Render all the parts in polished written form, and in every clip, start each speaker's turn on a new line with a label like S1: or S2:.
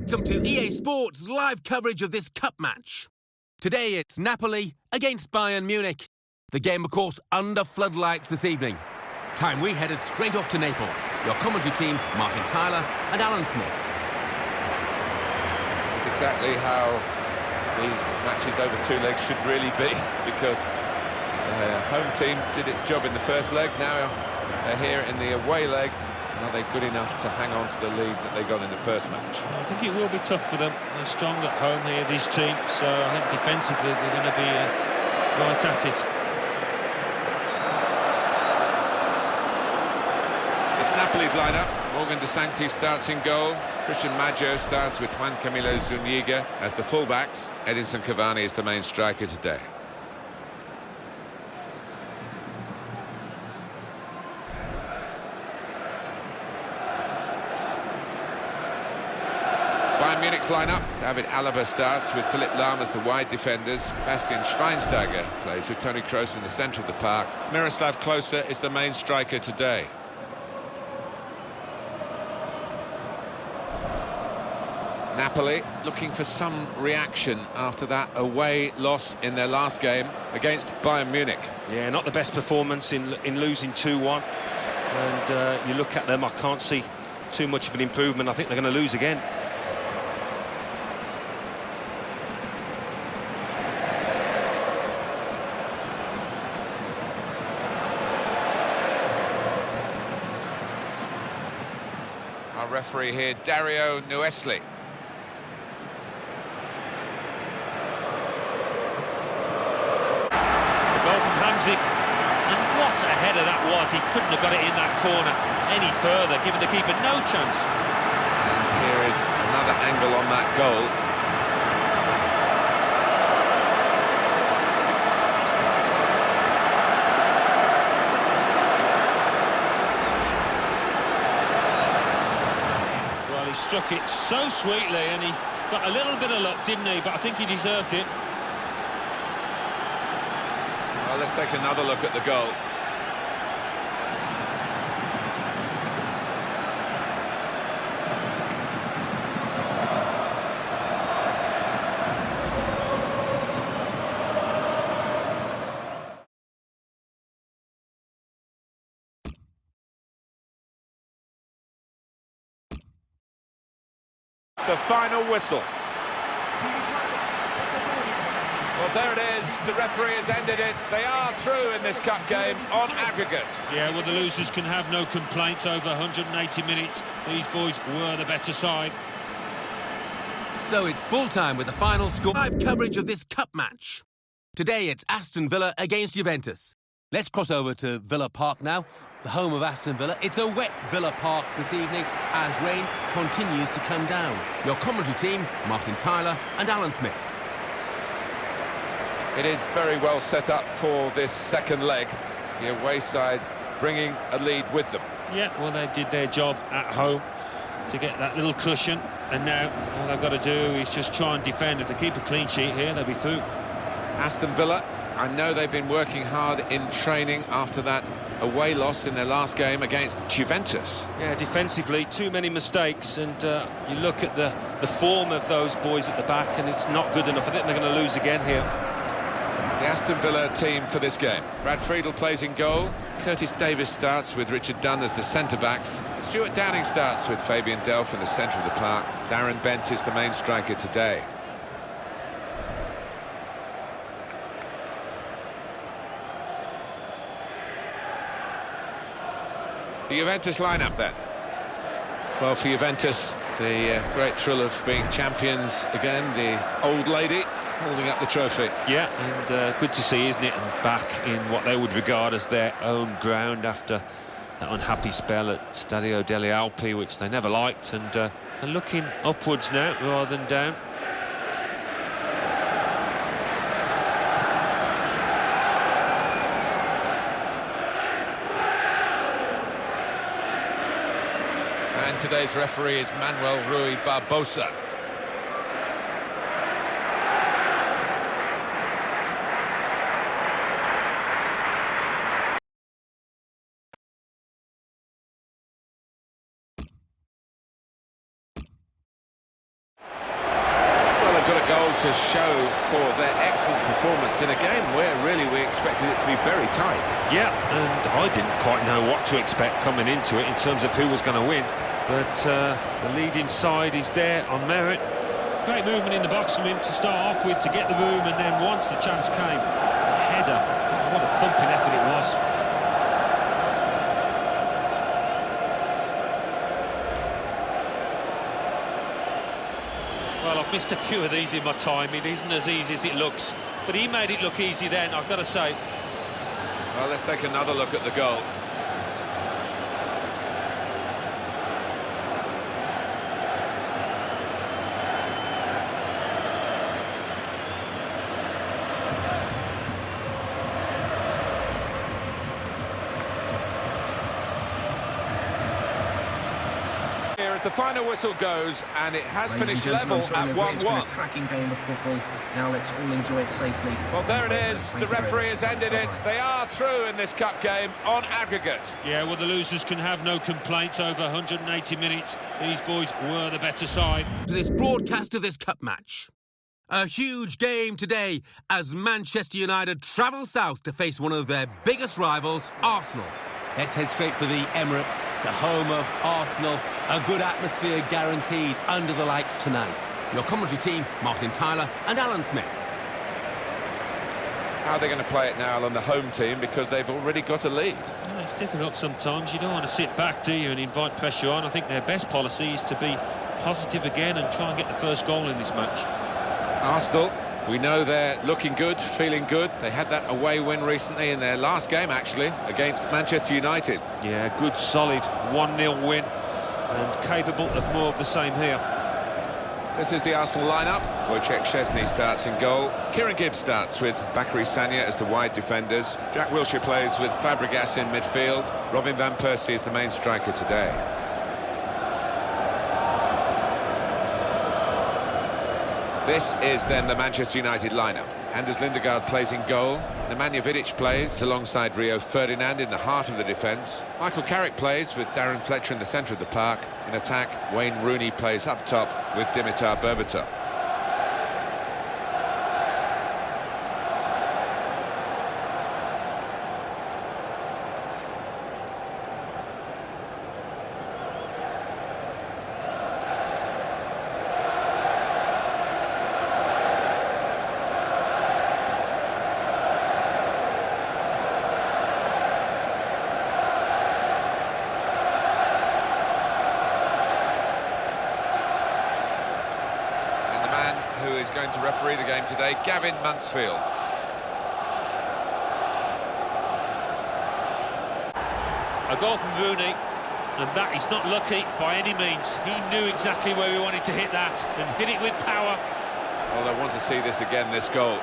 S1: Welcome to EA Sports' live coverage of this cup match. Today it's Napoli against Bayern Munich. The game, of course, under floodlights this evening. Time we headed straight off to Naples. Your commentary team, Martin Tyler and Alan Smith.
S2: It's exactly how these matches over two legs should really be, because the home team did its job in the first leg. Now they're here in the away leg. Are they good enough to hang on to the lead that they got in the first match?
S3: I think it will be tough for them. They're strong at home here, these teams, so I think defensively they're going to be right at it.
S2: It's Napoli's lineup. Morgan De Sancti starts in goal. Christian Maggio starts with Juan Camilo Zuniga as the fullbacks. Edinson Cavani is the main striker today. Bayern Munich's lineup. David Alaba starts with Philipp Lahm as the wide defenders. Bastian Schweinsteiger plays with Toni Kroos in the centre of the park. Miroslav Klose is the main striker today. Napoli looking for some reaction after that away loss in their last game against Bayern Munich.
S3: Yeah, not the best performance in losing 2-1. And you look at them, I can't see too much of an improvement. I think they're going to lose again.
S2: Our referee here, Dario Nuesli.
S3: And what a header that was. He couldn't have got it in that corner any further, giving the keeper no chance.
S2: And here is another angle on that goal.
S3: Well, he struck it so sweetly and he got a little bit of luck, didn't he? But I think he deserved it.
S2: Well, let's take another look at the goal. The final whistle. Well, there it is. The referee has ended it. They are through in this cup game on aggregate.
S3: Yeah, well, the losers can have no complaints. Over 180 minutes, these boys were the better side.
S1: So it's full-time with the final score. Live coverage of this cup match. Today it's Aston Villa against Juventus. Let's cross over to Villa Park now, the home of Aston Villa. It's a wet Villa Park this evening as rain continues to come down. Your commentary team, Martin Tyler and Alan Smith.
S2: It is very well set up for this second leg. The away side bringing a lead with them.
S3: Yeah, well, they did their job at home to get that little cushion, and now all they've got to do is just try and defend. If they keep a clean sheet here, they'll be through.
S2: Aston Villa, I know they've been working hard in training after that away loss in their last game against Juventus.
S3: Yeah, defensively, too many mistakes, and you look at the form of those boys at the back, and it's not good enough. I think they're going to lose again here.
S2: The Aston Villa team for this game. Brad Friedel plays in goal. Curtis Davis starts with Richard Dunn as the centre-backs. Stuart Downing starts with Fabian Delph in the centre of the park. Darren Bent is the main striker today. The Juventus lineup then. Well, for Juventus, the great thrill of being champions again. The old lady holding up the trophy.
S3: Yeah, and good to see, isn't it? And back in what they would regard as their own ground after that unhappy spell at Stadio delle Alpi, which they never liked, and are looking upwards now rather than down.
S2: And today's referee is Manuel Rui Barbosa. to show for their excellent performance in a game where really we expected it to be very tight.
S3: Yeah, and I didn't quite know what to expect coming into it in terms of who was going to win. But the leading side is there on merit. Great movement in the box from him to start off with, to get the room, and then once the chance came, the header. What a thumping effort it was. Well, I've missed a few of these in my time. It isn't as easy as it looks. But he made it look easy then, I've got to say.
S2: Well, let's take another look at the goal. As the final whistle goes, and it has finished level at 1-1.
S4: It's been a cracking game of football. Now let's all enjoy it safely.
S2: Well, there it is. The referee has ended it. They are through in this cup game on aggregate.
S3: Yeah, well, the losers can have no complaints. Over 180 minutes, these boys were the better side.
S1: To this broadcast of this cup match. A huge game today as Manchester United travel south to face one of their biggest rivals, Arsenal. Let's head straight for the Emirates, the home of Arsenal. A good atmosphere guaranteed under the lights tonight. Your commentary team, Martin Tyler and Alan Smith.
S2: How are they going to play it now on the home team, because they've already got a lead?
S3: Yeah, it's difficult sometimes. You don't want to sit back, do you, and invite pressure on. I think their best policy is to be positive again and try and get the first goal in this match.
S2: Arsenal, we know they're looking good, feeling good. They had that away win recently in their last game, actually, against Manchester United.
S3: Yeah, good, solid 1-0 win, and capable of more of the same here.
S2: This is the Arsenal lineup. Wojciech Szczesny starts in goal. Kieran Gibbs starts with Bakary Sagna as the wide defenders. Jack Wilshere plays with Fabregas in midfield. Robin van Persie is the main striker today. This is then the Manchester United lineup. Anders Lindegaard plays in goal. Nemanja Vidic plays alongside Rio Ferdinand in the heart of the defence. Michael Carrick plays with Darren Fletcher in the centre of the park. In attack, Wayne Rooney plays up top with Dimitar Berbatov. Who is going to referee the game today, Gavin Mansfield.
S3: A goal from Rooney, and that is not lucky by any means. He knew exactly where he wanted to hit that, and hit it with power.
S2: Well, I want to see this again, this goal.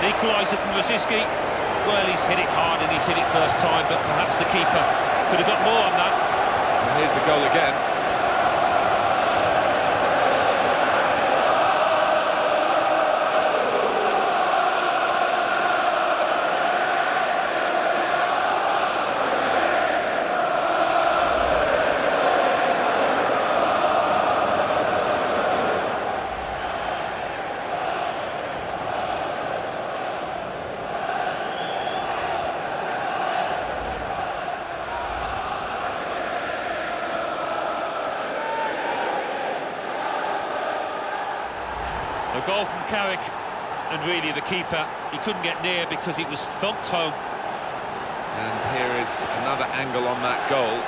S3: An equaliser from Rosicky. Well, he's hit it hard and he's hit it first time, but perhaps the keeper could have got more on that.
S2: And here's the goal again.
S3: A goal from Carrick, and really the keeper, he couldn't get near because it was thumped home.
S2: And here is another angle on that goal.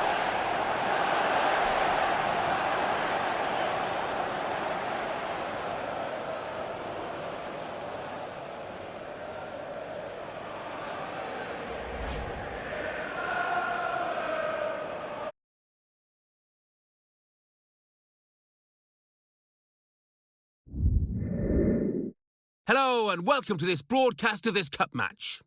S1: Hello and welcome to this broadcast of this cup match.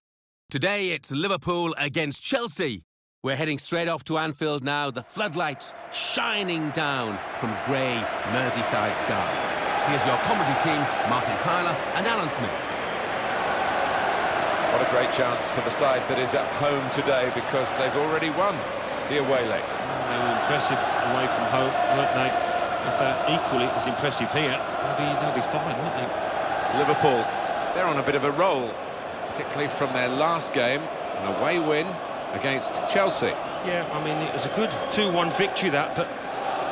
S1: Today it's Liverpool against Chelsea. We're heading straight off to Anfield now, the floodlights shining down from grey Merseyside skies. Here's your commentary team, Martin Tyler and Alan Smith.
S2: What a great chance for the side that is at home today, because they've already won the away leg.
S3: They were impressive away from home, weren't they? If they're equally as impressive here, they'll be fine, won't they?
S2: Liverpool, they're on a bit of a roll, particularly from their last game, an away win against Chelsea.
S3: Yeah, I mean, it was a good 2-1 victory, that, but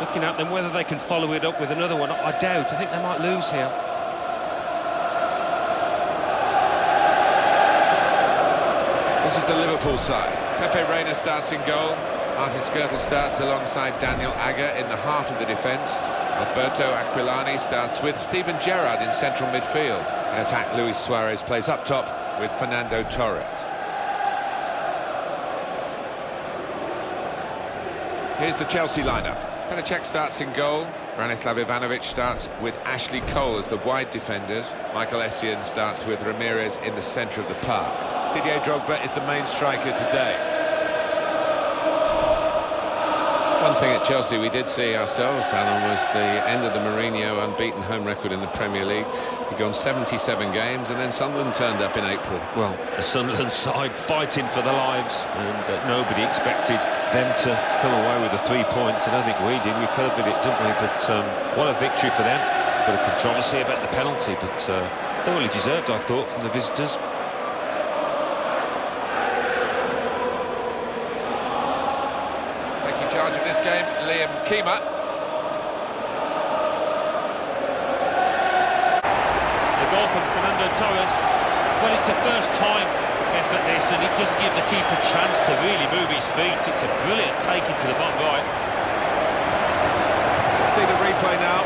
S3: looking at them, whether they can follow it up with another one, I doubt. I think they might lose here.
S2: This is the Liverpool side. Pepe Reina starts in goal. Martin Skrtel starts alongside Daniel Agger in the heart of the defence. Alberto Aquilani starts with Steven Gerrard in central midfield. In attack, Luis Suarez plays up top with Fernando Torres. Here's the Chelsea lineup. Penacek starts in goal. Branislav Ivanovic starts with Ashley Cole as the wide defenders. Michael Essien starts with Ramirez in the centre of the park. Didier Drogba is the main striker today. One thing at Chelsea we did see ourselves, Alan, was the end of the Mourinho unbeaten home record in the Premier League. He'd gone 77 games, and then Sunderland turned up in April.
S3: Well, the Sunderland side fighting for their lives, and nobody expected them to come away with the 3 points. I don't think we did. We covered it, didn't we? But what a victory for them. A bit of controversy about the penalty, but thoroughly deserved, I thought, from the visitors.
S2: Taking charge of this game, Liam Kima.
S3: The goal from Fernando Torres. Well, it's a first-time effort, this, and it doesn't give the keeper a chance to really move his feet. It's a brilliant take into the bottom right.
S2: Let's see the replay now.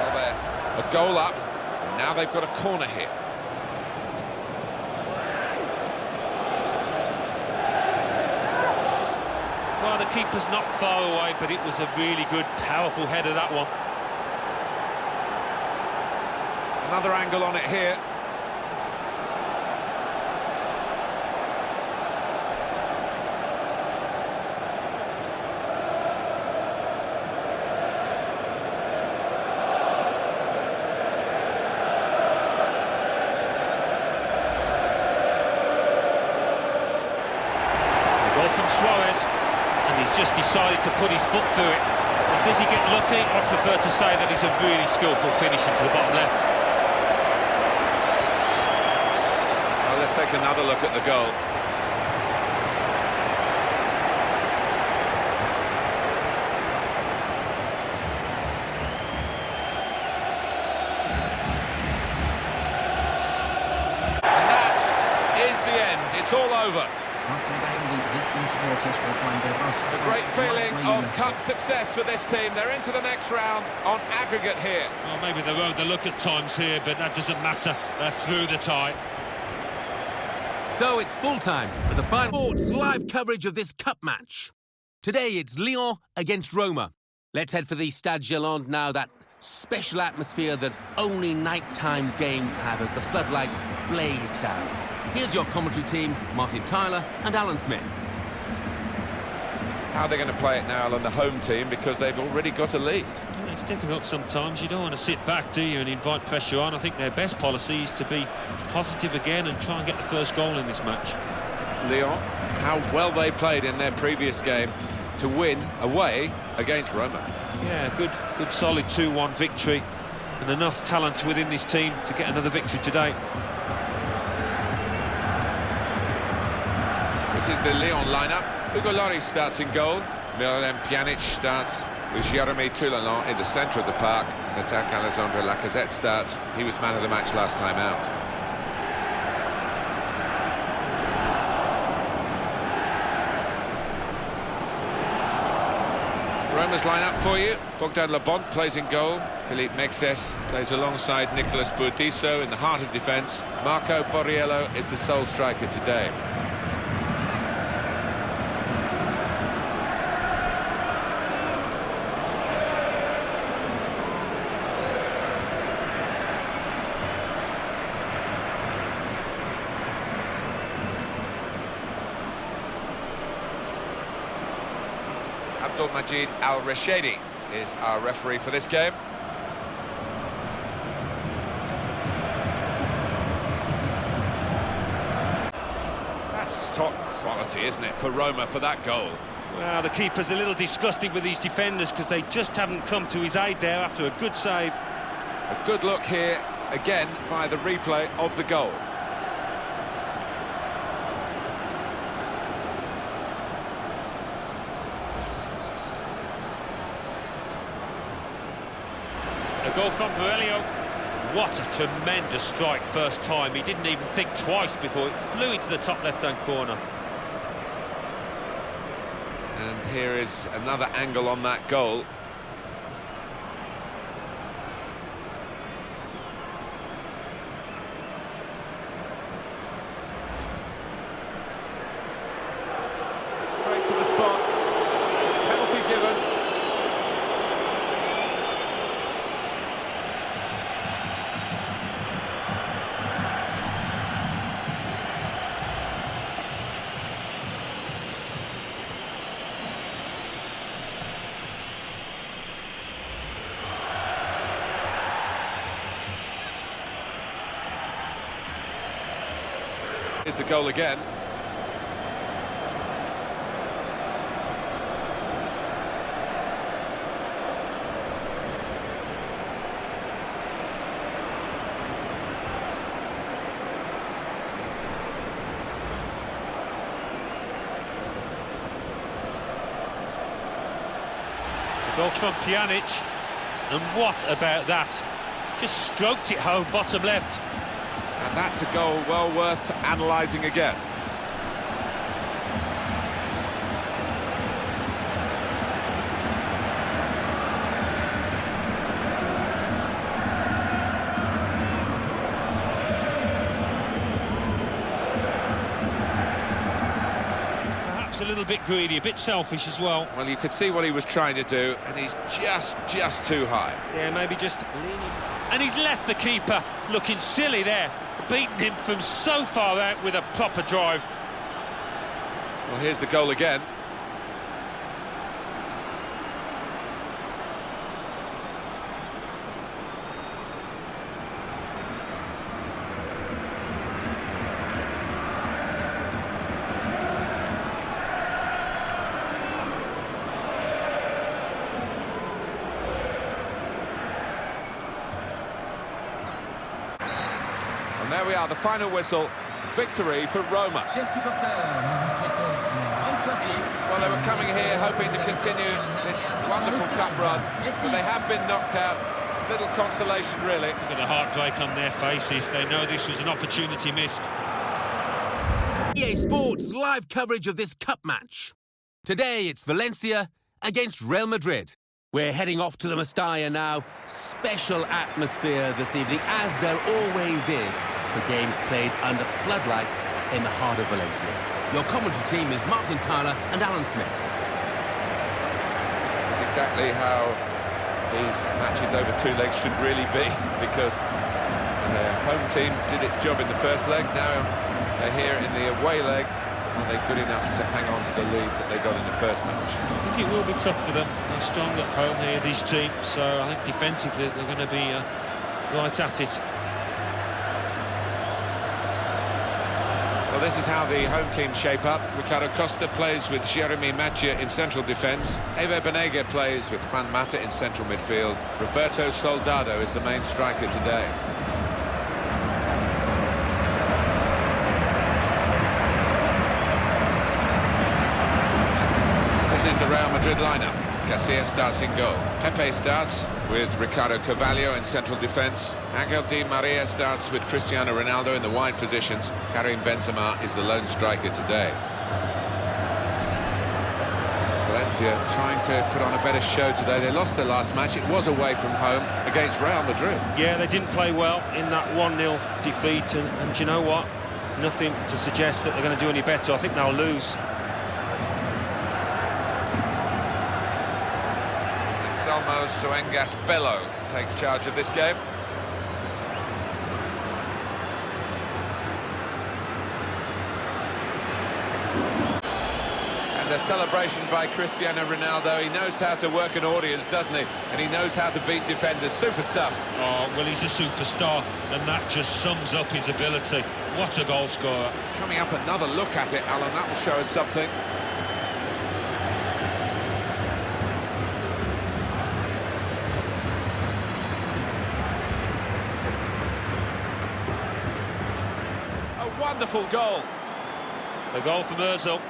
S2: Well, they're a goal up, and now they've got a corner here.
S3: Well, the keeper's not far away, but it was a really good, powerful header, that one.
S2: Another angle on it here.
S3: The goal from Suarez. And he's just decided to put his foot through it. And does he get lucky? I prefer to say that he's a really skillful finish into the bottom left.
S2: Well, let's take another look at the goal. And that is the end. It's all over.
S4: After the game, the visiting supporters will find their bus.
S2: A great feeling of cup success for this team. They're into the next round on aggregate here.
S3: Well, maybe they rode the luck at times here, but that doesn't matter. They're through the tie.
S1: So it's full-time with the final sports live coverage of this cup match. Today it's Lyon against Roma. Let's head for the Stade Gironde now, that special atmosphere that only nighttime games have as the floodlights blaze down. Here's your commentary team, Martin Tyler and Alan Smith.
S2: How are they going to play it now on the home team, because they've already got a lead?
S3: Yeah, it's difficult sometimes. You don't want to sit back, do you, and invite pressure on. I think their best policy is to be positive again and try and get the first goal in this match.
S2: Lyon, how well they played in their previous game to win away against Roma.
S3: Yeah, good solid 2-1 victory, and enough talent within this team to get another victory today.
S2: This is the Lyon lineup. Hugo Lloris starts in goal. Miralem Pjanic starts with Jérémy Toulalan in the centre of the park. In attack, Alexandre Lacazette starts. He was man of the match last time out. Roma's lineup for you. Bogdan Labont plays in goal. Philippe Mexes plays alongside Nicolas Bourdisso in the heart of defence. Marco Borriello is the sole striker today. Abdulmajid Al-Rashidi is our referee for this game. That's top quality, isn't it, for Roma for that goal?
S3: Well, the keeper's a little disgusted with these defenders because they just haven't come to his aid there after a good save.
S2: A good look here, again, via the replay of the goal.
S3: A goal from Borello. What a tremendous strike first time. He didn't even think twice before it flew into the top left-hand corner.
S2: And here is another angle on that goal. Straight to the spot. Penalty given. Here's the goal again.
S3: The goal from Pjanic. And what about that? Just stroked it home, bottom left.
S2: And that's a goal well worth analysing again.
S3: Perhaps a little bit greedy, a bit selfish as well.
S2: Well, you could see what he was trying to do, and he's just too high.
S3: Yeah, maybe just leaning. And he's left the keeper looking silly there, beating him from so far out with a proper drive.
S2: Well, here's the goal again. And there we are, the final whistle. Victory for Roma. Well, they were coming here hoping to continue this wonderful cup run, but they have been knocked out. Little consolation, really.
S3: Look at the heartbreak on their faces. They know this was an opportunity missed.
S1: EA Sports live coverage of this cup match. Today it's Valencia against Real Madrid. We're heading off to the Mestalla now. Special atmosphere this evening, as there always is for games played under floodlights in the heart of Valencia. Your commentary team is Martin Tyler and Alan Smith.
S2: That's exactly how these matches over two legs should really be, because the home team did its job in the first leg. Now they're here in the away leg. Are they good enough to hang on to the lead that they got in the first match?
S3: I think it will be tough for them. They're strong at home here, these teams, so I think defensively they're going to be right at it.
S2: Well, this is how the home team shape up. Ricardo Costa plays with Jeremy Mathieu in central defence. Ever Banega plays with Juan Mata in central midfield. Roberto Soldado is the main striker today. This is the Real Madrid lineup. Casillas starts in goal. Pepe starts with Ricardo Carvalho in central defence. Angel Di Maria starts with Cristiano Ronaldo in the wide positions. Karim Benzema is the lone striker today. Valencia trying to put on a better show today. They lost their last match. It was away from home against Real Madrid.
S3: Yeah, they didn't play well in that 1-0 defeat, and you know what? Nothing to suggest that they're going to do any better. I think they'll lose.
S2: Anselmo Suengas Bello takes charge of this game. And a celebration by Cristiano Ronaldo. He knows how to work an audience, doesn't he? And he knows how to beat defenders. Super stuff.
S3: Oh, well, he's a superstar, and that just sums up his ability. What a goal scorer.
S2: Coming up, another look at it, Alan. That will show us something. A wonderful goal.
S3: A goal from Ozil,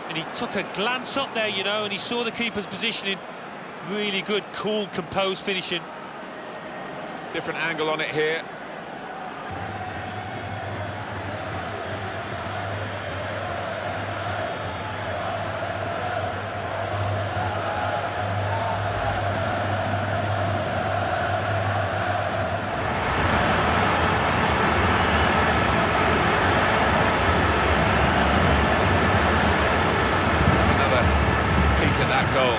S3: and he took a glance up there, you know, and he saw the keeper's positioning. Really good, cool, composed finishing.
S2: Different angle on it here. That goal.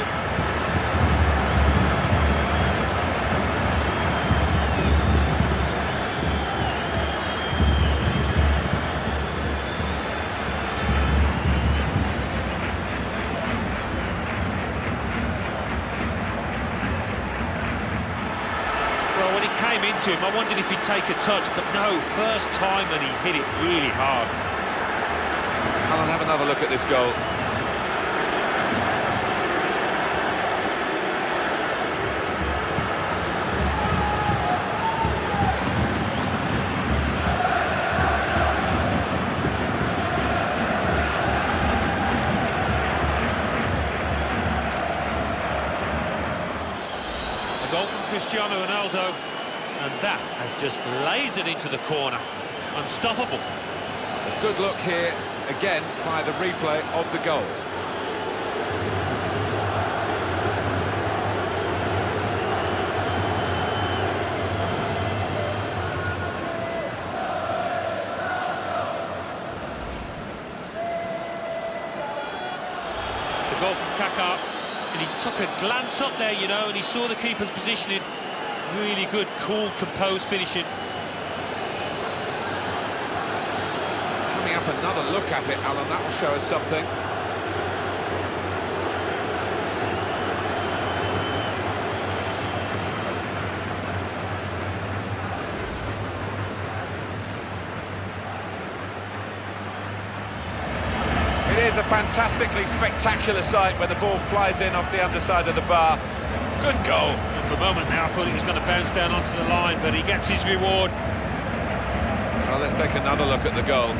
S3: Well, when it came into him, I wondered if he'd take a touch, but no, first time, and he hit it really hard.
S2: Alan, have another look at this goal.
S3: Goal from Cristiano Ronaldo, and that has just lasered into the corner. Unstoppable.
S2: A good look here, again, by the replay of the goal.
S3: The goal from Kaká. And he took a glance up there, you know, and he saw the keeper's positioning. Really good, cool, composed finishing.
S2: Coming up, another look at it, Alan. That will show us something. It is a fantastically spectacular sight when the ball flies in off the underside of the bar. Good goal.
S3: And for a moment now, I thought he was going to bounce down onto the line, but he gets his reward.
S2: Well, let's take another look at the goal.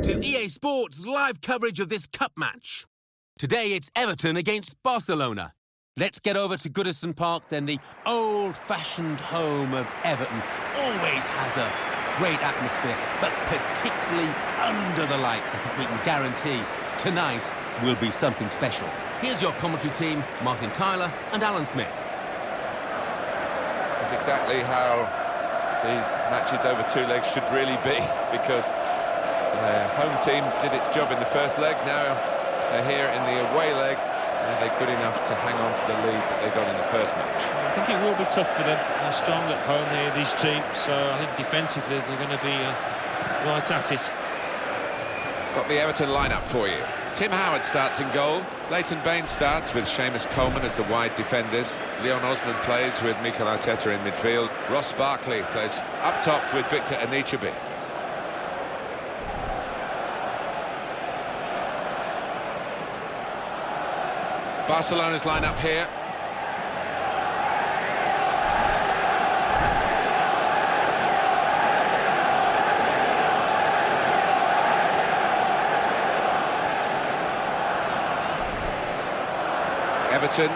S1: To EA Sports live coverage of this cup match. Today it's Everton against Barcelona. Let's get over to Goodison Park, then the old-fashioned home of Everton. Always has a great atmosphere, but particularly under the lights. I think we can guarantee tonight will be something special. Here's your commentary team, Martin Tyler and Alan Smith.
S2: That's exactly how these matches over two legs should really be, because the home team did its job in the first leg. Now they're here in the away leg. Are they good enough to hang on to the lead that they got in the first match?
S3: I think it will be tough for them. They're strong at home here, these teams, so I think defensively they're going to be right at it.
S2: Got the Everton lineup for you. Tim Howard starts in goal. Leighton Baines starts with Seamus Coleman as the wide defenders. Leon Osman plays with Mikel Arteta in midfield. Ross Barkley plays up top with Victor Anichebe. Barcelona's lineup here. Everton,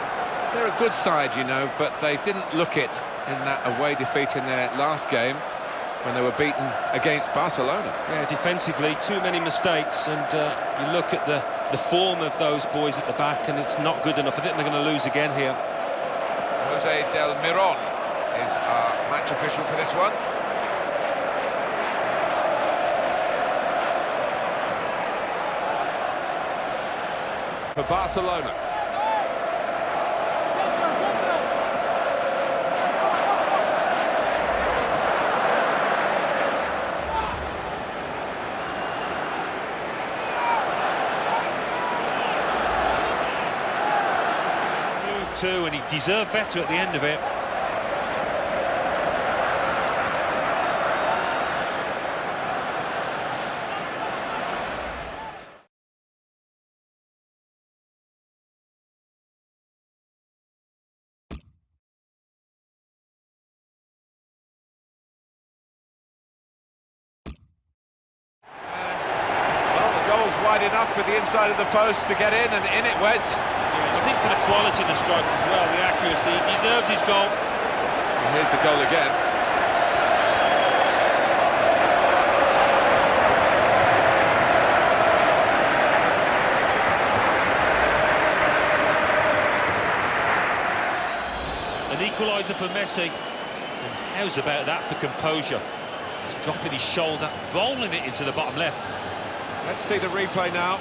S2: they're a good side, you know, but they didn't look it in that away defeat in their last game when they were beaten against Barcelona.
S3: Yeah, defensively, too many mistakes, and you look at the form of those boys at the back, and it's not good enough. I think they're going to lose again here.
S2: Jose Del Miron is our match official for this one. for Barcelona.
S3: Move too, and he deserved better at the end of it.
S2: Wide enough for the inside of the post to get in, and in it went.
S3: Yeah, I think for the quality of the strike as well, the accuracy, he deserves his goal.
S2: And here's the goal again.
S3: An equaliser for Messi. And how's about that for composure? Just dropping his shoulder, rolling it into the bottom left.
S2: Let's see the replay now.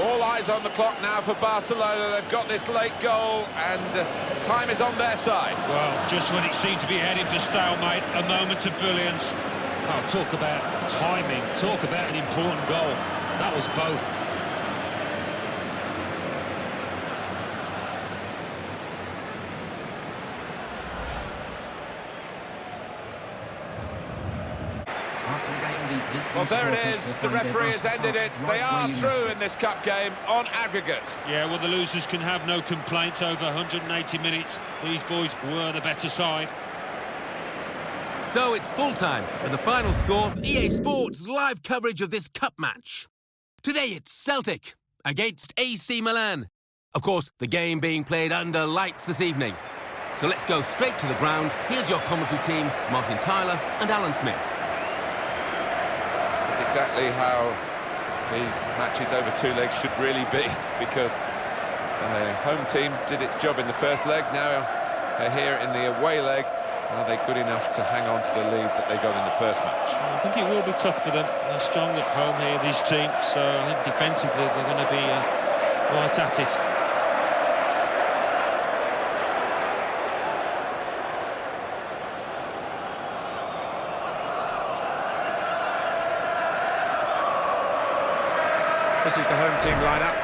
S2: All eyes on the clock now for Barcelona. They've got this late goal and time is on their side.
S3: Well, just when it seemed to be heading for stalemate, a moment of brilliance. Oh, talk about timing, talk about an important goal. That was both.
S2: Well, there it is. The referee has ended it. They are through in this cup game on aggregate.
S3: Yeah, well, the losers can have no complaints over 180 minutes. These boys were the better side.
S1: So it's full-time, and the final score, EA Sports live coverage of this cup match. Today it's Celtic against AC Milan. Of course, the game being played under lights this evening. So let's go straight to the ground. Here's your commentary team, Martin Tyler and Alan Smith.
S2: That's exactly how these matches over two legs should really be, because the home team did its job in the first leg. Now they're here in the away leg. Are they good enough to hang on to the lead that they got in the first match?
S3: I think it will be tough for them. They're strong at home here, these teams, so I think defensively they're going to be right at it.
S2: This is the home team lineup.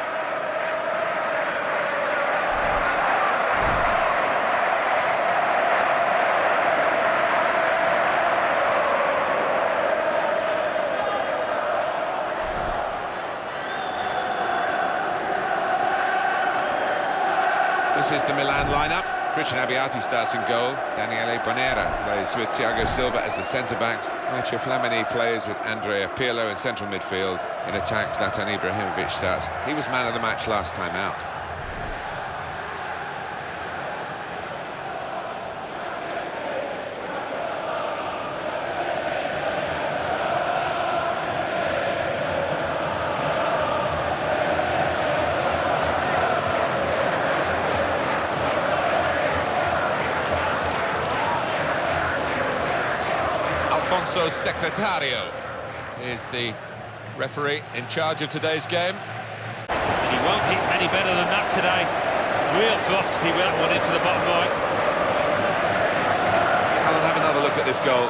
S2: This is the Milan lineup. Christian Abbiati starts in goal. Daniele Bonera plays with Thiago Silva as the centre-backs. Matteo Flamini plays with Andrea Pirlo in central midfield. In attack, Zlatan Ibrahimovic starts. He was man of the match last time out. Alfonso Secretario is the referee in charge of today's game.
S3: And he won't hit any better than that today. Real philosophy with that one into the bottom right.
S2: Alan, have another look at this goal.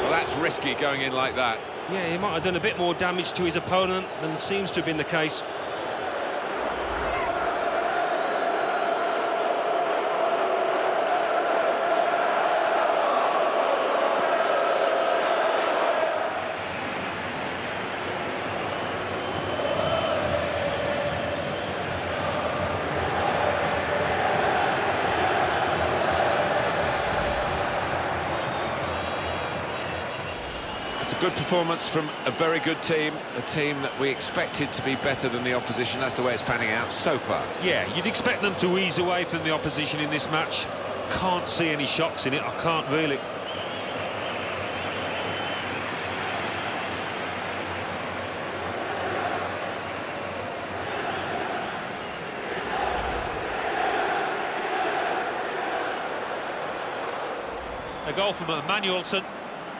S2: That's risky going in like that.
S3: Yeah, he might have done a bit more damage to his opponent than seems to have been the case.
S2: good performance from a very good team, a team that we expected to be better than the opposition. That's the way it's panning out so far.
S3: Yeah, you'd expect them to ease away from the opposition in this match. Can't see any shocks in it, I can't really. A goal from Emmanuelson,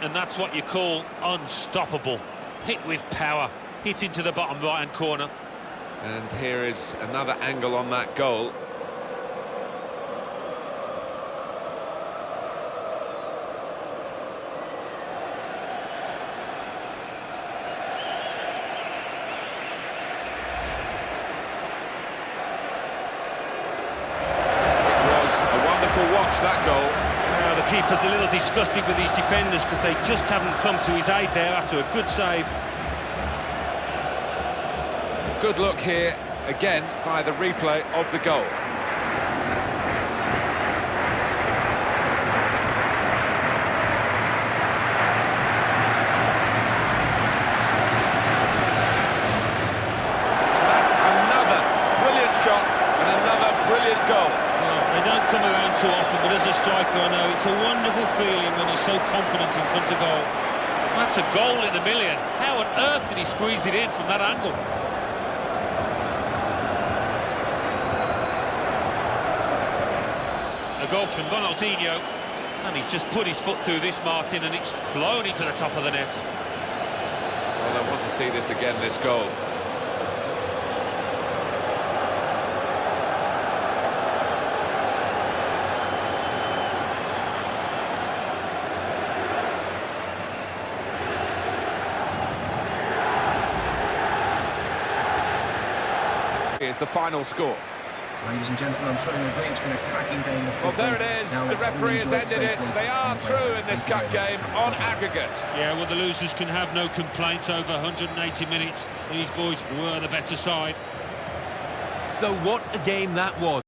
S3: and that's what you call unstoppable. Hit with power, hit into the bottom right-hand corner.
S2: And here is another angle on that goal. It was a wonderful watch, that goal.
S3: Now the keeper's a little disgusted with his defenders because they just haven't come to his aid there after a good save.
S2: Good look here, again, by the replay of the goal. That's another brilliant shot and another brilliant goal.
S3: Well, they don't come around too often, but as a striker I know it's a wonderful feeling when you're so confident in front of goal. That's a goal in a million. How on earth did he squeeze it in from that angle? A goal from Ronaldinho, and he's just put his foot through this, Martin, and it's flown into the top of the net.
S2: Well, I want to see this again, this goal. Here's the final score.
S4: Ladies and gentlemen, I'm sure you agree it's been a cracking game of
S2: Well,
S4: football.
S2: there it is.
S4: Now
S2: The
S4: let's all
S2: referee has
S4: enjoy
S2: ended it.
S4: safely
S2: They are
S4: and
S2: through in this
S4: thank you
S2: cup
S4: very
S2: game
S4: much.
S2: on aggregate.
S3: Yeah, well, the losers can have no complaints over 180 minutes. These boys were the better side.
S1: So what a game that was.